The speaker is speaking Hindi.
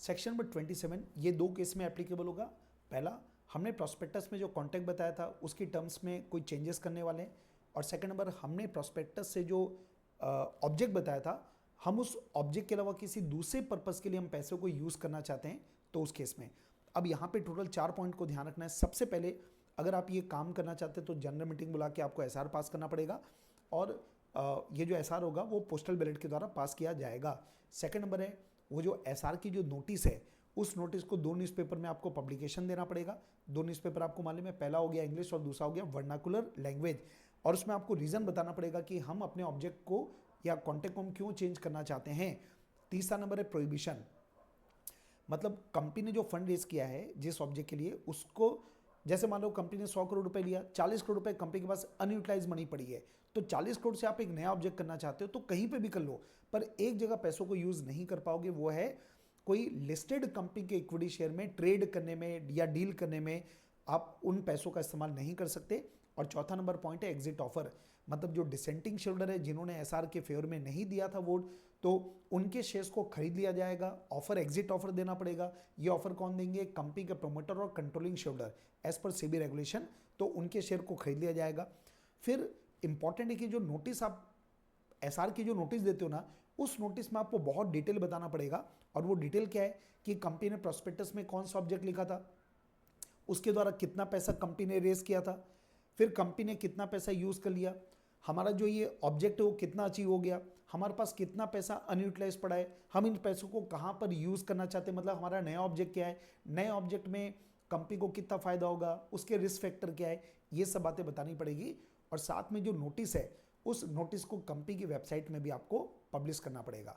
सेक्शन नंबर 27 ये दो केस में एप्लीकेबल होगा। पहला, हमने प्रोस्पेक्टस में जो कॉन्टैक्ट बताया था उसकी टर्म्स में कोई चेंजेस करने वाले हैं, और सेकंड नंबर, हमने प्रोस्पेक्टस से जो ऑब्जेक्ट बताया था हम उस ऑब्जेक्ट के अलावा किसी दूसरे पर्पस के लिए हम पैसों को यूज़ करना चाहते हैं, तो उस केस में। अब यहाँ पे टोटल 4 पॉइंट को ध्यान रखना है। सबसे पहले, अगर आप ये काम करना चाहते हैं तो जनरल मीटिंग बुला के आपको एसआर पास करना पड़ेगा, और ये जो एसआर होगा वो पोस्टल बैलेट के द्वारा पास किया जाएगा। सेकंड नंबर है, वो जो एसआर की जो नोटिस है उस नोटिस को 2 न्यूज़पेपर में आपको पब्लिकेशन देना पड़ेगा। 2 न्यूज़पेपर आपको मालूम है, पहला हो गया इंग्लिश और दूसरा हो गया वर्नाकुलर लैंग्वेज, और उसमें आपको रीज़न बताना पड़ेगा कि हम अपने ऑब्जेक्ट को या कॉन्टेक्ट को हम क्यों चेंज करना चाहते हैं। तीसरा नंबर है प्रोहिबिशन, मतलब कंपनी ने जो फंड रेज किया है जिस ऑब्जेक्ट के लिए, उसको जैसे मान लो कंपनी ने 100 करोड़ रुपए लिया, 40 करोड़ रुपए कंपनी के पास अनयूटिलाइज मनी पड़ी है, तो 40 करोड़ से आप एक नया ऑब्जेक्ट करना चाहते हो तो कहीं पे भी कर लो, पर एक जगह पैसों को यूज नहीं कर पाओगे, वो है कोई लिस्टेड कंपनी के इक्विटी शेयर में ट्रेड करने में या डील करने में आप उन पैसों का इस्तेमाल नहीं कर सकते। और चौथा नंबर पॉइंट है एग्जिट ऑफर, मतलब जो डिसेंटिंग शेयरहोल्डर है जिन्होंने एसआर के फेवर में नहीं दिया था वोट, तो उनके शेयर्स को खरीद लिया जाएगा। ऑफर एग्जिट ऑफर देना पड़ेगा। ये ऑफर कौन देंगे? कंपनी के प्रोमोटर और controlling shareholder as per SEBI regulation, तो उनके शेयर को खरीद लिया जाएगा। फिर इंपॉर्टेंट है कि जो नोटिस आप एसआर की जो नोटिस देते हो ना, उस नोटिस में आपको बहुत डिटेल बताना पड़ेगा, और वो डिटेल क्या है कि कंपनी ने प्रोस्पेक्टस में कौन सा ऑब्जेक्ट लिखा था, उसके द्वारा कितना पैसा कंपनी ने रेज किया था, फिर कंपनी ने कितना पैसा यूज़ कर लिया, हमारा जो ये ऑब्जेक्ट है वो कितना अचीव हो गया, हमारे पास कितना पैसा अनयूटिलाइज पड़ा है, हम इन पैसों को कहाँ पर यूज़ करना चाहते हैं, मतलब हमारा नया ऑब्जेक्ट क्या है, नए ऑब्जेक्ट में कंपनी को कितना फ़ायदा होगा, उसके रिस्क फैक्टर क्या है, ये सब बातें बतानी पड़ेगी। और साथ में जो नोटिस है उस नोटिस को कंपनी की वेबसाइट में भी आपको पब्लिश करना पड़ेगा।